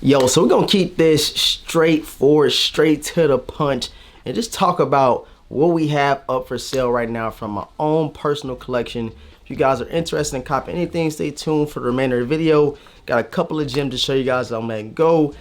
Yo, so we're gonna keep this straightforward, straight to the punch, and just talk about what we have up for sale right now from my own personal collection. If you guys are interested in copying anything, stay tuned for the remainder of the video. Got a couple of gems to show you guys that I'm letting go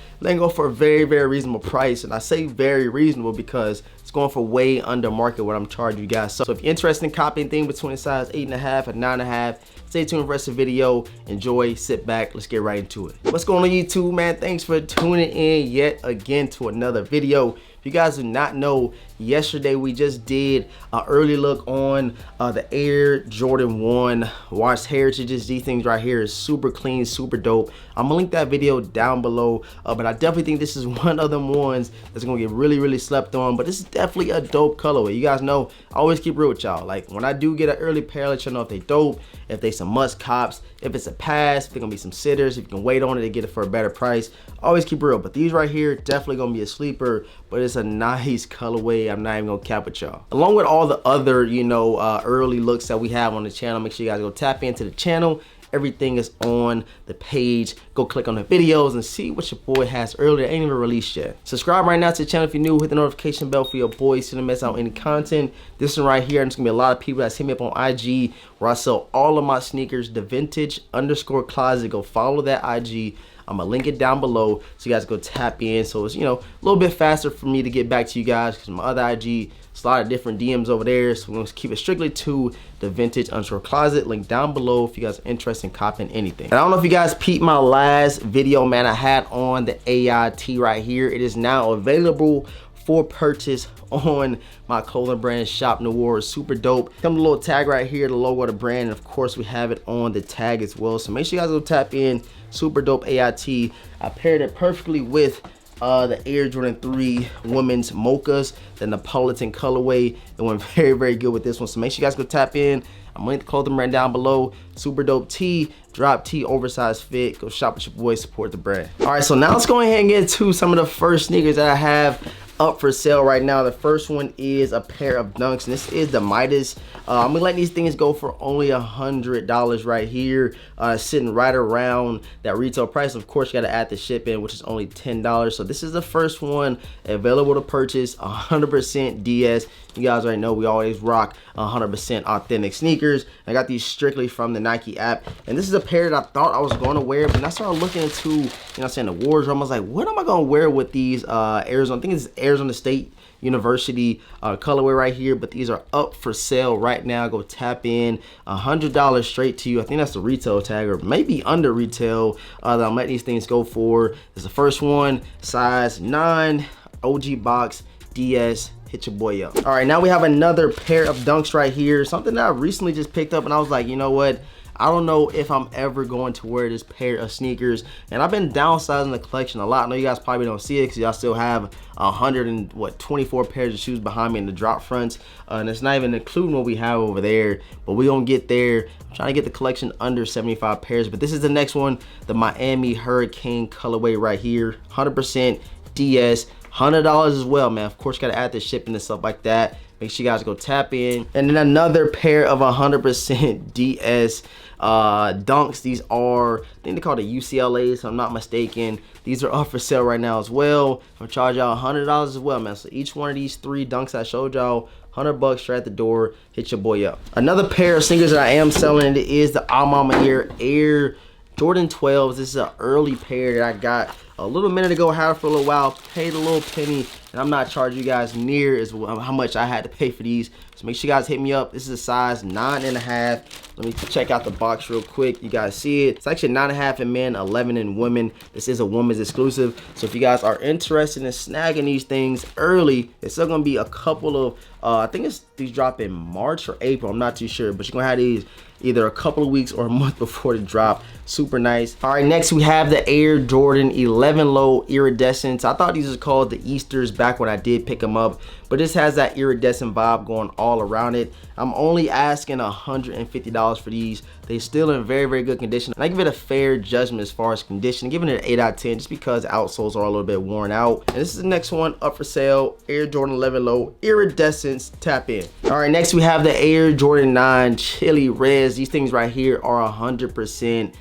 for a very, very reasonable price. And I say very reasonable because it's going for way under market what I'm charging you guys. So if you're interested in copying anything between size 8.5 and 9.5, stay tuned for the rest of the video. Enjoy, sit back, let's get right into it. What's going on YouTube, man? Thanks for tuning in yet again to another video. If you guys do not know, yesterday we just did an early look on the Air Jordan 1 Watch Heritages. These things right here is super clean, super dope. I'm gonna link that video down below, but I definitely think this is one of them ones that's gonna get really, really slept on, but this is definitely a dope colorway. You guys know, I always keep real with y'all. Like when I do get an early pair, let you know if they dope, if they some must cops, if it's a pass, if they're gonna be some sitters, if you can wait on it to get it for a better price. Always keep real, but these right here definitely gonna be a sleeper, but it's a nice colorway. I'm not even gonna cap with y'all. Along with all the other, you know, early looks that we have on the channel, make sure you guys go tap into the channel. Everything is on the page. Go click on the videos and see what your boy has earlier. Ain't even released yet. Subscribe right now to the channel if you're new. Hit the notification bell for your boys so you don't miss out on any content. This one right here, and there's gonna be a lot of people that's hit me up on IG where I sell all of my sneakers, the vintage_closet. Go follow that IG. I'm gonna link it down below so you guys go tap in. So it's, you know, a little bit faster for me to get back to you guys because my other IG, it's a lot of different DMs over there. So we're gonna keep it strictly to the vintage_closet. Link down below if you guys are interested in copying anything. And I don't know if you guys peeped my last video, man. I had on the AIT right here. It is now available for purchase on my clothing brand Shop Noir. Super dope. Come the little tag right here, the logo of the brand, and of course we have it on the tag as well. So make sure you guys go tap in. Super dope AIT. I paired it perfectly with the Air Jordan 3 women's mochas, the Napolitan colorway. It went very, very good with this one. So make sure you guys go tap in. I'm gonna link the clothing brand down below. Super dope tee, drop tee, oversized fit. Go shop with your boy, support the brand. All right, so now let's go ahead and get into some of the first sneakers that I have up for sale right now. The first one is a pair of Dunks, and this is the Midas. I'm gonna let these things go for only $100 right here, sitting right around that retail price. Of course, you gotta add the shipping, which is only $10. So this is the first one available to purchase, 100% DS. You guys already know we always rock 100% authentic sneakers. I got these strictly from the Nike app, and this is a pair that I thought I was going to wear, but then I started looking into, you know what I'm saying, the wardrobe. I was like, what am I going to wear with these Arizona? I think it's Arizona State University colorway right here, but these are up for sale right now. Go tap in, $100 straight to you. I think that's the retail tag, or maybe under retail that I'm letting these things go for. This is the first one, size 9, OG box, DS. Hit your boy up. All right, now we have another pair of Dunks right here, something that I recently just picked up, and I was like, you know what, I don't know if I'm ever going to wear this pair of sneakers. And I've been downsizing the collection a lot. I know you guys probably don't see it because y'all still have 124 pairs of shoes behind me in the drop fronts. And it's not even including what we have over there, but we gonna get there. I'm trying to get the collection under 75 pairs, but this is the next one, the Miami Hurricane colorway right here, 100% DS, $100 as well, man. Of course, you gotta add the shipping and stuff like that. Make sure you guys go tap in. And then another pair of 100% DS Dunks. These are, I think they call it UCLA, so I'm not mistaken. These are up for sale right now as well. I'm gonna charge y'all $100 as well, man. So each one of these 3 Dunks I showed y'all, $100 straight at the door. Hit your boy up. Another pair of sneakers that I am selling is the Alma Air Jordan 12s. This is an early pair that I got a little minute ago. Had it for a little while, paid a little penny, and I'm not charging you guys near as well how much I had to pay for these. So make sure you guys hit me up. This is a size 9.5. Let me check out the box real quick. You guys see it. It's actually 9.5 in men, 11 in women. This is a women's exclusive. So if you guys are interested in snagging these things early, it's still gonna be a couple of, I think these drop in March or April. I'm not too sure, but you're gonna have these either a couple of weeks or a month before the drop. Super nice. All right, next we have the Air Jordan 11 Low Iridescence. I thought these was called the Easters back when I did pick them up, but this has that iridescent vibe going all around it. I'm only asking $150 for these. They're still in very, very good condition. And I give it a fair judgment as far as condition, giving it an 8 out of 10 just because the outsoles are a little bit worn out. And this is the next one up for sale, Air Jordan 11 Low Iridescence. Tap in. All right, next we have the Air Jordan 9 Chili Reds. These things right here are 100%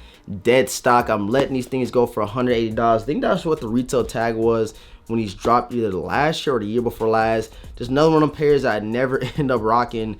dead stock. I'm letting these things go for $180. I think that's what the retail tag was when these dropped either the last year or the year before last. Just another one of them pairs I never end up rocking.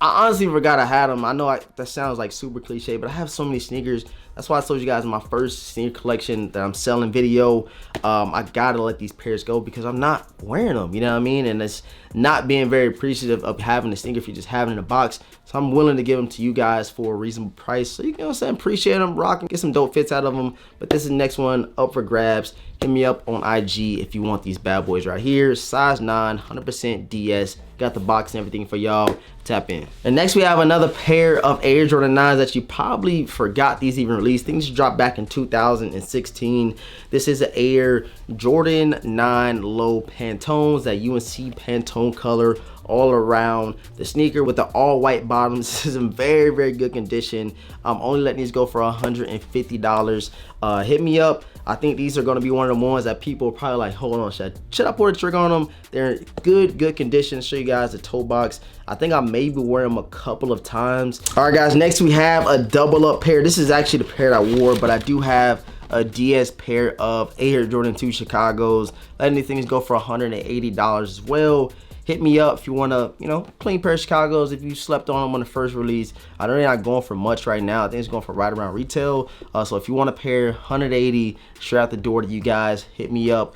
I honestly forgot I had them. I know that sounds like super cliche, but I have so many sneakers. That's why I told you guys in my first sneaker collection that I'm selling video, I gotta let these pairs go because I'm not wearing them, you know what I mean? And it's not being very appreciative of having a sneaker if you just have it in a box. So I'm willing to give them to you guys for a reasonable price. So you know what I'm saying, appreciate them, rocking, get some dope fits out of them. But this is the next one up for grabs. Hit me up on IG if you want these bad boys right here. Size 9, 100% DS. Got the box and everything for y'all. Tap in. And next we have another pair of Air Jordan 9s that you probably forgot these even released. Things dropped back in 2016. This is an Air Jordan 9 low Pantones, that UNC Pantone color all around. The sneaker with the all white bottoms. This is in very, very good condition. I'm only letting these go for $150. Hit me up. I think these are going to be one of the ones that people are probably like, hold on, should I pull the trigger on them? They're in good condition. Show you guys the toe box. I think I maybe wear them a couple of times. All right, guys, next we have a double up pair. This is actually the pair I wore, but I do have a DS pair of Air Jordan 2 Chicago's. Letting these things go for $180 as well. Hit me up if you want to, you know, clean pair of Chicago's if you slept on them on the first release. I know they're not going for much right now. I think it's going for right around retail. So if you want a pair, 180 straight out the door to you guys, hit me up.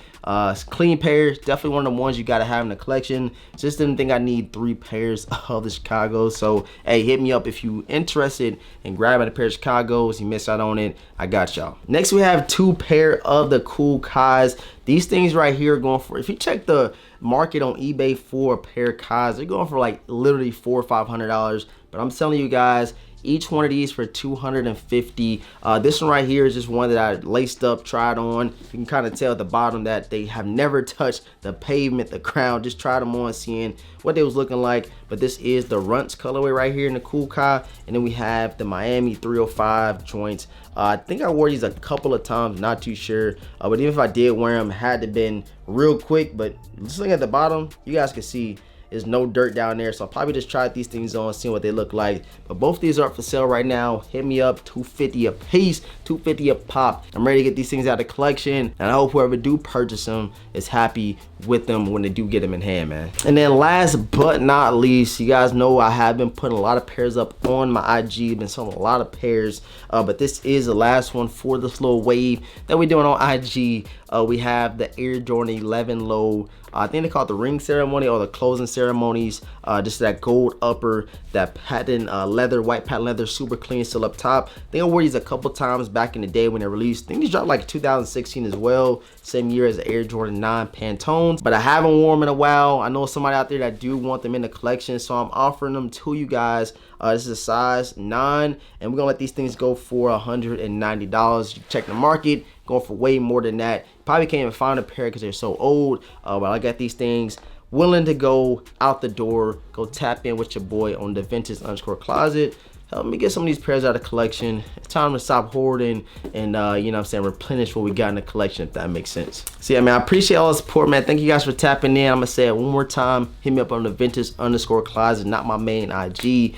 Clean pairs, definitely one of the ones you got to have in the collection. Just didn't think I need 3 pairs of the Chicago's. So, hey, hit me up if you interested in grabbing a pair of Chicago's. You miss out on it, I got y'all. Next, we have 2 pair of the Cool Kais. These things right here are going for, if you check the market on eBay for a pair of Kais, they're going for like literally $400 or $500. But I'm telling you guys, each one of these for $250. This one right here is just one that I laced up, tried on. You can kind of tell at the bottom that they have never touched the pavement, the ground. Just tried them on, seeing what they was looking like. But this is the Runts colorway right here in the Cool Kai. And then we have the Miami 305 joints. I think I wore these a couple of times, not too sure. But even if I did wear them, it had to been real quick. But just looking at the bottom, you guys can see there's no dirt down there, so I'll probably just try these things on, see what they look like. But both these are up for sale right now. Hit me up, $250 a piece, $250 a pop. I'm ready to get these things out of the collection, and I hope whoever do purchase them is happy with them when they do get them in hand, man. And then last but not least, you guys know I have been putting a lot of pairs up on my IG, been selling a lot of pairs, but this is the last one for this little wave that we're doing on IG. We have the Air Jordan 11 low. I think they call it the ring ceremony or the closing ceremonies. Just that gold upper, that patent leather, white patent leather, super clean, still up top. I think I wore these a couple times back in the day when they released. I think these dropped like 2016 as well, same year as the Air Jordan 9 Pantones. But I haven't worn them in a while. I know somebody out there that do want them in the collection, so I'm offering them to you guys. This is a size 9, and we're gonna let these things go for $190. You check the market, going for way more than that. Probably can't even find a pair because they're so old. But I got these things willing to go out the door. Go tap in with your boy on the vintage_closet. Help me get some of these pairs out of the collection. It's time to stop hoarding and, you know what I'm saying, replenish what we got in the collection, if that makes sense. So yeah, man, I appreciate all the support, man. Thank you guys for tapping in. I'm gonna say it one more time. Hit me up on the vintage_closet, not my main IG.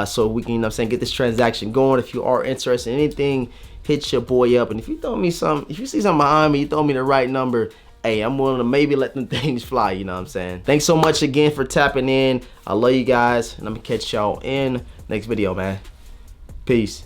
So we can, you know what I'm saying, get this transaction going. If you are interested in anything, hit your boy up. And if you throw me some, if you see something behind me, you throw me the right number, hey, I'm willing to maybe let them things fly, you know what I'm saying? Thanks so much again for tapping in. I love you guys, and I'm gonna catch y'all in next video, man. Peace.